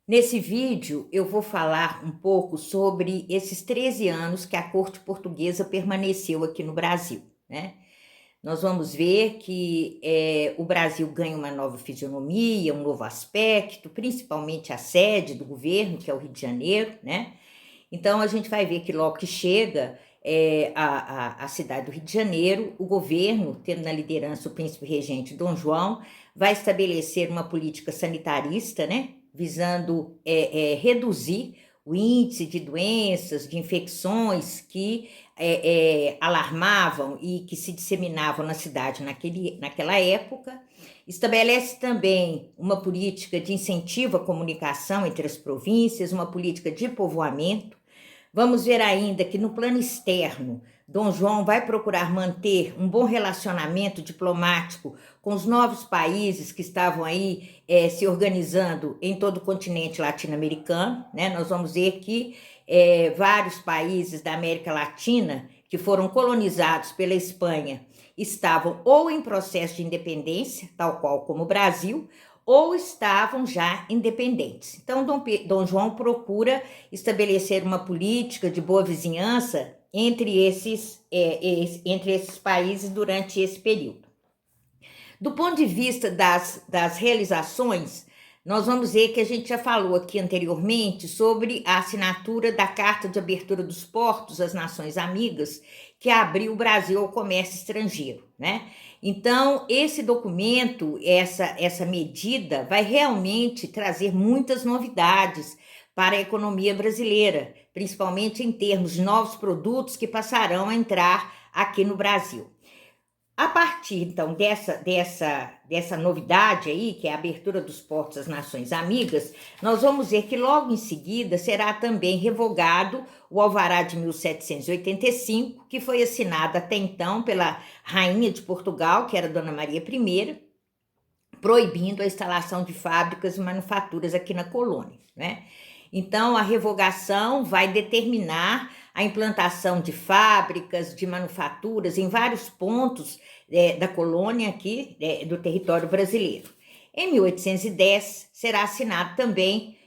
Nesse vídeo, eu vou falar um pouco sobre esses 13 anos que a corte portuguesa permaneceu aqui no Brasil, né? Nós vamos ver que o Brasil ganha uma nova fisionomia, um novo aspecto, principalmente a sede do governo, que é o Rio de Janeiro, né? Então, a gente vai ver que logo que chega a cidade do Rio de Janeiro, o governo, tendo na liderança o príncipe regente Dom João, vai estabelecer uma política sanitarista, né, visando reduzir o índice de doenças, de infecções que alarmavam e que se disseminavam na cidade naquela época. Estabelece também uma política de incentivo à comunicação entre as províncias, uma política de povoamento. Vamos ver ainda que no plano externo, Dom João vai procurar manter um bom relacionamento diplomático com os novos países que estavam aí se organizando em todo o continente latino-americano, né? Nós vamos ver que vários países da América Latina que foram colonizados pela Espanha estavam ou em processo de independência, tal qual como o Brasil, ou estavam já independentes. Então, Dom João procura estabelecer uma política de boa vizinhança entre esses países durante esse período. Do ponto de vista das realizações, nós vamos ver que a gente já falou aqui anteriormente sobre a assinatura da Carta de Abertura dos Portos às Nações Amigas, que abriu o Brasil ao comércio estrangeiro, né? Então, esse documento, essa medida, vai realmente trazer muitas novidades para a economia brasileira, principalmente em termos de novos produtos que passarão a entrar aqui no Brasil. A partir, então, dessa novidade aí, que é a abertura dos portos às nações amigas, nós vamos ver que logo em seguida será também revogado o Alvará de 1785, que foi assinado até então pela Rainha de Portugal, que era Dona Maria I, proibindo a instalação de fábricas e manufaturas aqui na colônia, né? Então, a revogação vai determinar a implantação de fábricas, de manufaturas em vários pontos da colônia aqui, do território brasileiro. Em 1810, será assinado também,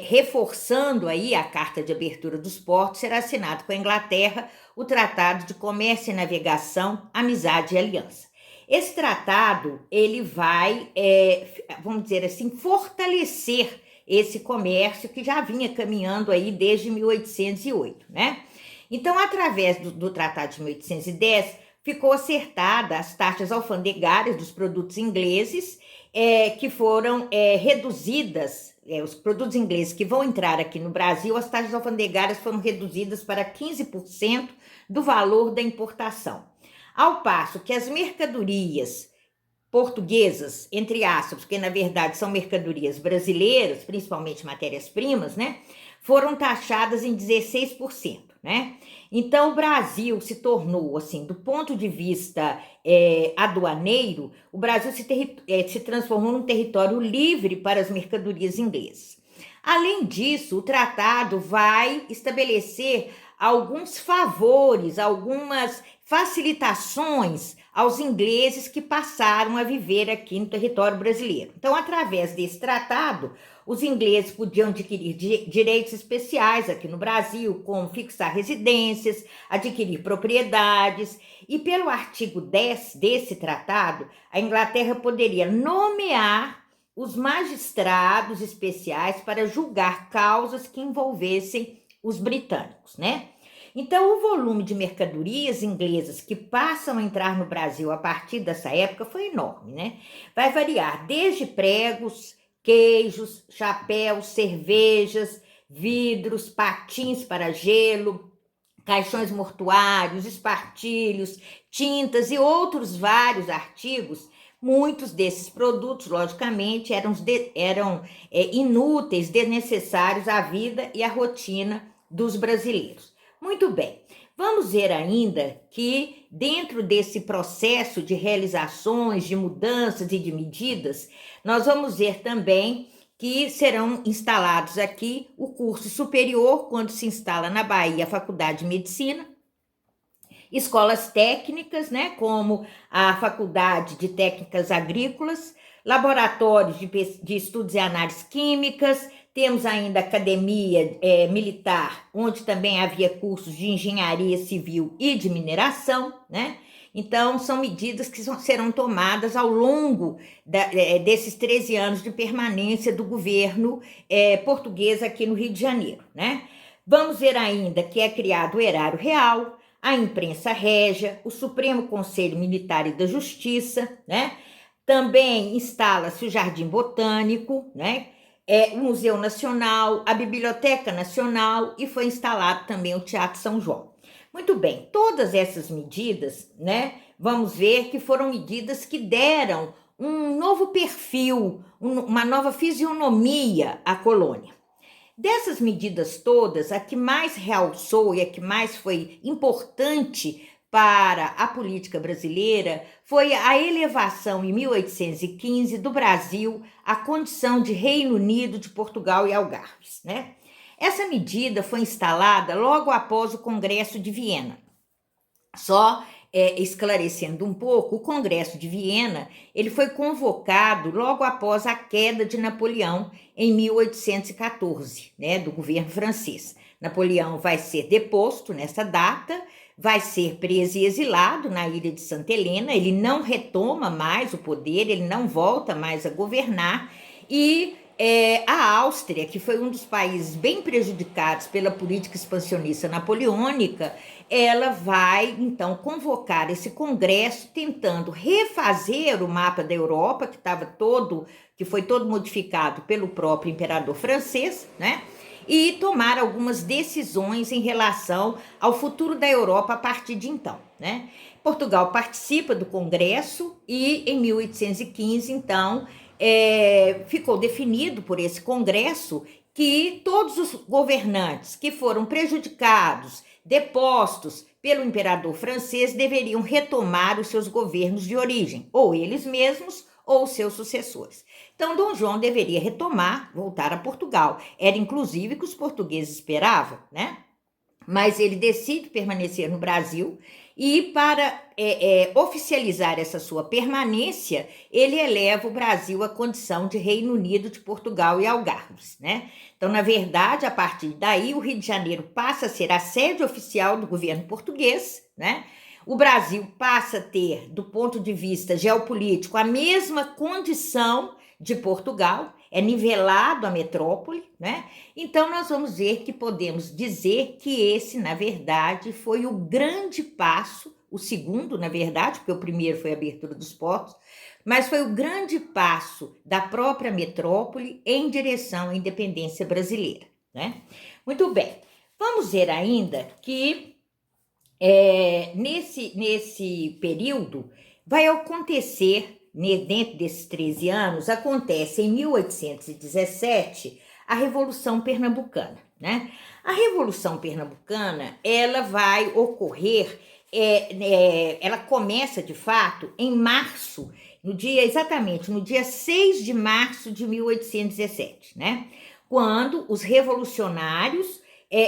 reforçando aí a Carta de Abertura dos Portos, será assinado com a Inglaterra o Tratado de Comércio e Navegação, Amizade e Aliança. Esse tratado, ele vai, vamos dizer assim, fortalecer esse comércio que já vinha caminhando aí desde 1808, né? Então, através do Tratado de 1810, ficou acertada as taxas alfandegárias dos produtos ingleses, que foram reduzidas, os produtos ingleses que vão entrar aqui no Brasil, as taxas alfandegárias foram reduzidas para 15% do valor da importação. Ao passo que as mercadorias portuguesas, entre aspas, porque na verdade são mercadorias brasileiras, principalmente matérias-primas, né, foram taxadas em 16%, né? Então o Brasil se tornou, assim, do ponto de vista aduaneiro, o Brasil se transformou num território livre para as mercadorias inglesas. Além disso, o tratado vai estabelecer alguns favores, algumas facilitações aos ingleses que passaram a viver aqui no território brasileiro. Então, através desse tratado, os ingleses podiam adquirir direitos especiais aqui no Brasil, como fixar residências, adquirir propriedades, e pelo artigo 10 desse tratado, a Inglaterra poderia nomear os magistrados especiais para julgar causas que envolvessem os britânicos, né? Então, o volume de mercadorias inglesas que passam a entrar no Brasil a partir dessa época foi enorme, né? Vai variar desde pregos, queijos, chapéus, cervejas, vidros, patins para gelo, caixões mortuários, espartilhos, tintas e outros vários artigos. Muitos desses produtos, logicamente, eram inúteis, desnecessários à vida e à rotina dos brasileiros. Muito bem, vamos ver ainda que dentro desse processo de realizações, de mudanças e de medidas, nós vamos ver também que serão instalados aqui o curso superior, quando se instala na Bahia a Faculdade de Medicina, escolas técnicas, né, como a Faculdade de Técnicas Agrícolas, laboratórios de estudos e análises químicas, Temos ainda a academia militar, onde também havia cursos de engenharia civil e de mineração, né? Então, são medidas que serão tomadas ao longo desses 13 anos de permanência do governo português aqui no Rio de Janeiro, né? Vamos ver ainda que é criado o Erário Real, a imprensa régia, o Supremo Conselho Militar e da Justiça, né? Também instala-se o Jardim Botânico, né? O Museu Nacional, a Biblioteca Nacional e foi instalado também o Teatro São João. Muito bem, todas essas medidas, né? Vamos ver que foram medidas que deram um novo perfil, uma nova fisionomia à colônia. Dessas medidas todas, a que mais realçou e a que mais foi importante para a política brasileira foi a elevação em 1815 do Brasil à condição de Reino Unido de Portugal e Algarves, né? Essa medida foi instalada logo após o Congresso de Viena. Só esclarecendo um pouco, o Congresso de Viena ele foi convocado logo após a queda de Napoleão em 1814, né, do governo francês. Napoleão vai ser deposto nessa data, vai ser preso e exilado na ilha de Santa Helena, ele não retoma mais o poder, ele não volta mais a governar e a Áustria, que foi um dos países bem prejudicados pela política expansionista napoleônica, ela vai, então, convocar esse congresso tentando refazer o mapa da Europa, que foi todo modificado pelo próprio imperador francês, né? E tomar algumas decisões em relação ao futuro da Europa a partir de então, né? Portugal participa do congresso e em 1815, então, ficou definido por esse congresso que todos os governantes que foram prejudicados, depostos pelo imperador francês, deveriam retomar os seus governos de origem, ou eles mesmos ou seus sucessores. Então, Dom João deveria retomar, voltar a Portugal. Era inclusive o que os portugueses esperavam, né? Mas ele decide permanecer no Brasil e para oficializar essa sua permanência, ele eleva o Brasil à condição de Reino Unido de Portugal e Algarves, né? Então, na verdade, a partir daí, o Rio de Janeiro passa a ser a sede oficial do governo português, né? O Brasil passa a ter, do ponto de vista geopolítico, a mesma condição de Portugal, é nivelado a metrópole, né? Então, nós vamos ver que podemos dizer que esse, na verdade, foi o grande passo, o segundo, na verdade, porque o primeiro foi a abertura dos portos, mas foi o grande passo da própria metrópole em direção à independência brasileira, né? Muito bem, vamos ver ainda que nesse período vai acontecer, dentro desses 13 anos, acontece em 1817 a Revolução Pernambucana, né? A Revolução Pernambucana, ela vai ocorrer, ela começa de fato em março, exatamente no dia 6 de março de 1817, né? Quando os revolucionários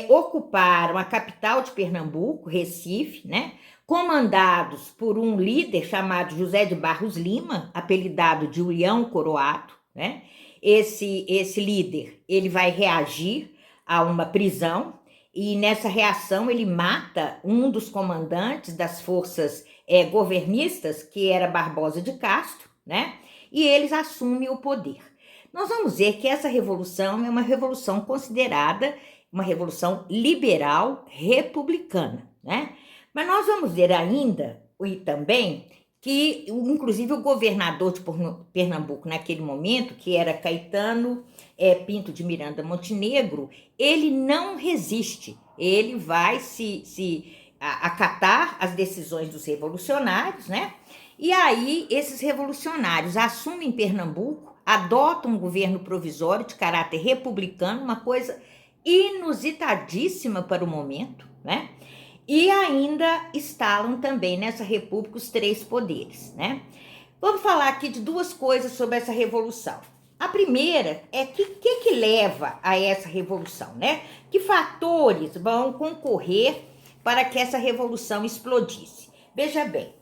ocuparam a capital de Pernambuco, Recife, né? Comandados por um líder chamado José de Barros Lima, apelidado de Ulião Coroado, né? Esse líder, ele vai reagir a uma prisão e nessa reação ele mata um dos comandantes das forças governistas, que era Barbosa de Castro, né? E eles assumem o poder. Nós vamos ver que essa revolução é uma revolução considerada uma revolução liberal republicana, né? Mas nós vamos ver ainda, e também, que inclusive o governador de Pernambuco naquele momento, que era Caetano Pinto de Miranda Montenegro, ele não resiste, ele vai se acatar as decisões dos revolucionários, né? E aí esses revolucionários assumem Pernambuco, adotam um governo provisório de caráter republicano, uma coisa inusitadíssima para o momento, né? E ainda instalam também nessa república os três poderes, né? Vamos falar aqui de duas coisas sobre essa revolução. A primeira é que leva a essa revolução, né? Que fatores vão concorrer para que essa revolução explodisse? Veja bem,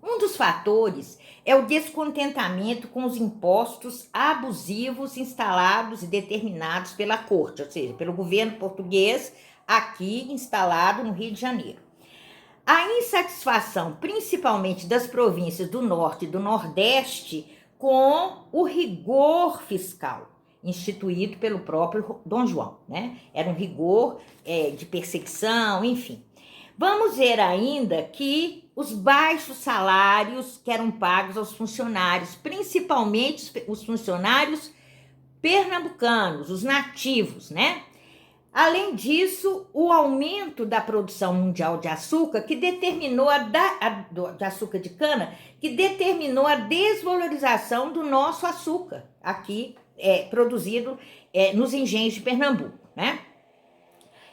um dos fatores é o descontentamento com os impostos abusivos instalados e determinados pela corte, ou seja, pelo governo português aqui instalado no Rio de Janeiro. A insatisfação, principalmente das províncias do Norte e do Nordeste, com o rigor fiscal instituído pelo próprio Dom João, né? Era um rigor de perseguição, enfim. Vamos ver ainda que os baixos salários que eram pagos aos funcionários, principalmente os funcionários pernambucanos, os nativos, né? Além disso, o aumento da produção mundial de açúcar, que determinou de açúcar de cana, que determinou a desvalorização do nosso açúcar aqui produzido nos engenhos de Pernambuco, né?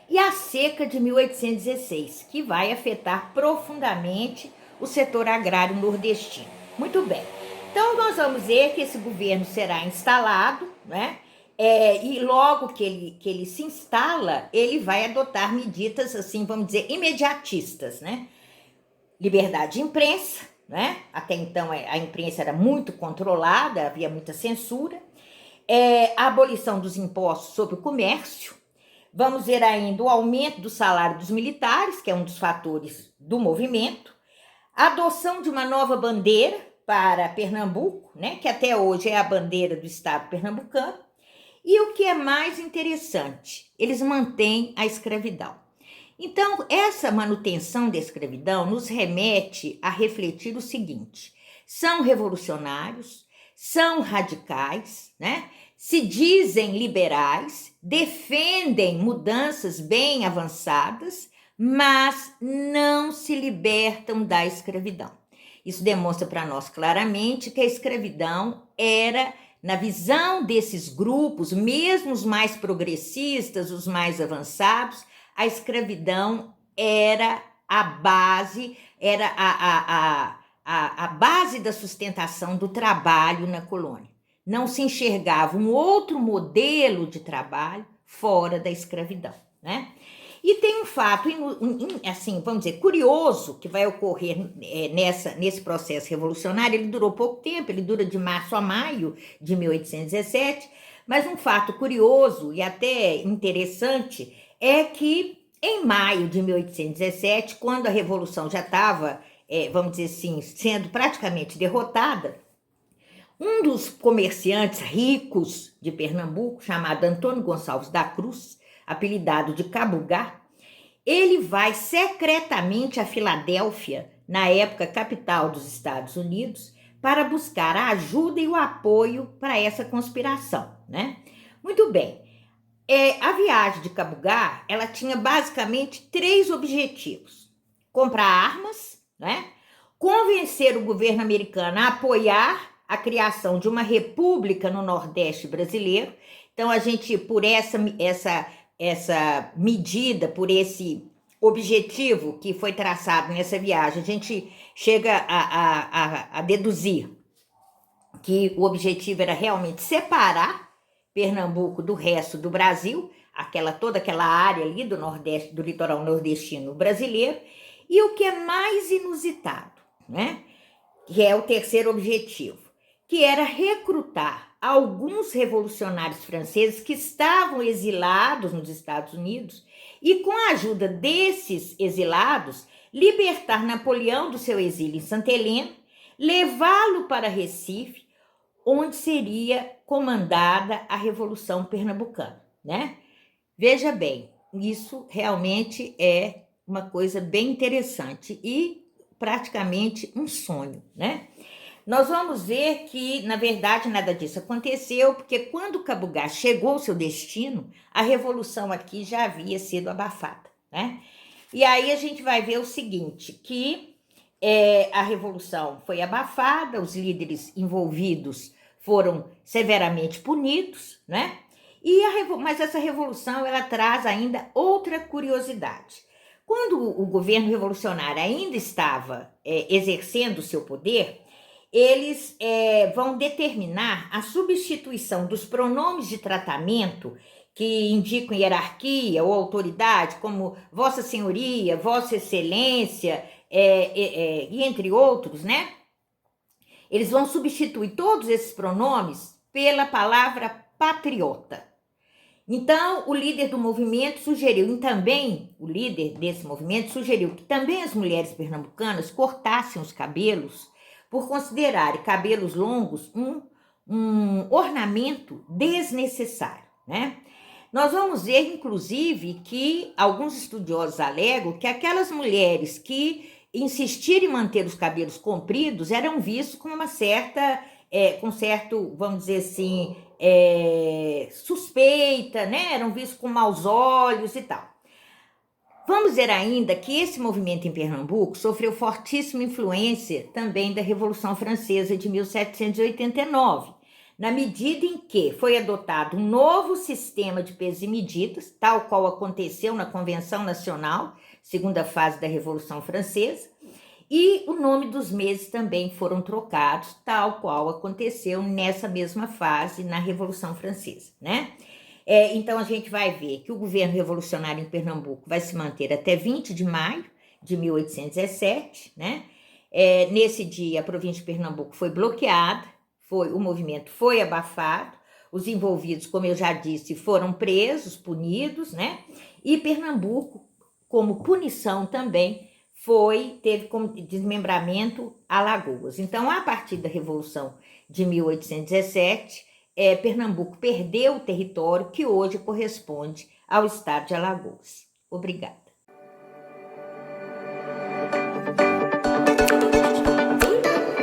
E a seca de 1816, que vai afetar profundamente o setor agrário nordestino. Muito bem. Então, nós vamos ver que esse governo será instalado, né? E logo que ele se instala, ele vai adotar medidas, assim, vamos dizer, imediatistas, né? Liberdade de imprensa, né? Até então a imprensa era muito controlada, havia muita censura. A abolição dos impostos sobre o comércio. Vamos ver ainda o aumento do salário dos militares, que é um dos fatores do movimento. A adoção de uma nova bandeira para Pernambuco, né? Que até hoje é a bandeira do estado pernambucano. E o que é mais interessante, eles mantêm a escravidão. Então, essa manutenção da escravidão nos remete a refletir o seguinte: são revolucionários, são radicais, né? Se dizem liberais, defendem mudanças bem avançadas, mas não se libertam da escravidão. Isso demonstra para nós claramente que a escravidão era, na visão desses grupos, mesmo os mais progressistas, os mais avançados, a escravidão era a base, era a base da sustentação do trabalho na colônia. Não se enxergava um outro modelo de trabalho fora da escravidão, né? E tem um fato, assim, vamos dizer, curioso que vai ocorrer nesse processo revolucionário. Ele durou pouco tempo, ele dura de março a maio de 1817, mas um fato curioso e até interessante é que em maio de 1817, quando a Revolução já estava, vamos dizer assim, sendo praticamente derrotada, um dos comerciantes ricos de Pernambuco, chamado Antônio Gonçalves da Cruz, apelidado de Cabugá, ele vai secretamente a Filadélfia, na época capital dos Estados Unidos, para buscar a ajuda e o apoio para essa conspiração, né? Muito bem. A viagem de Cabugá, ela tinha basicamente 3 objetivos: comprar armas, né? Convencer o governo americano a apoiar a criação de uma república no Nordeste brasileiro. Então, a gente, por essa medida, por esse objetivo que foi traçado nessa viagem, a gente chega a deduzir que o objetivo era realmente separar Pernambuco do resto do Brasil, toda aquela área ali do Nordeste, do litoral nordestino brasileiro. E o que é mais inusitado, né? Que é o terceiro objetivo, que era recrutar alguns revolucionários franceses que estavam exilados nos Estados Unidos e, com a ajuda desses exilados, libertar Napoleão do seu exílio em Santa Helena, levá-lo para Recife, onde seria comandada a Revolução Pernambucana, né? Veja bem, isso realmente é uma coisa bem interessante e praticamente um sonho, né? Nós vamos ver que, na verdade, nada disso aconteceu, porque quando Cabugá chegou ao seu destino, a revolução aqui já havia sido abafada, né? E aí a gente vai ver o seguinte, que a revolução foi abafada, os líderes envolvidos foram severamente punidos, né? Mas essa revolução, ela traz ainda outra curiosidade. Quando o governo revolucionário ainda estava exercendo o seu poder, eles vão determinar a substituição dos pronomes de tratamento que indicam hierarquia ou autoridade, como Vossa Senhoria, Vossa Excelência, e entre outros, né? Eles vão substituir todos esses pronomes pela palavra patriota. Então, o líder do movimento sugeriu, e também o líder desse movimento sugeriu que também as mulheres pernambucanas cortassem os cabelos por considerarem cabelos longos um ornamento desnecessário, né? Nós vamos ver, inclusive, que alguns estudiosos alegam que aquelas mulheres que insistiram em manter os cabelos compridos eram vistos com uma certa, com certo, vamos dizer assim, suspeita, né? Eram vistos com maus olhos e tal. Vamos ver ainda que esse movimento em Pernambuco sofreu fortíssima influência também da Revolução Francesa de 1789, na medida em que foi adotado um novo sistema de pesos e medidas, tal qual aconteceu na Convenção Nacional, segunda fase da Revolução Francesa, e o nome dos meses também foram trocados, tal qual aconteceu nessa mesma fase na Revolução Francesa, né? Então, a gente vai ver que o governo revolucionário em Pernambuco vai se manter até 20 de maio de 1817, né? Nesse dia, a província de Pernambuco foi bloqueada, o movimento foi abafado, os envolvidos, como eu já disse, foram presos, punidos, né? E Pernambuco, como punição também, teve como desmembramento Alagoas. Então, a partir da Revolução de 1817, Pernambuco perdeu o território que hoje corresponde ao estado de Alagoas. Obrigada.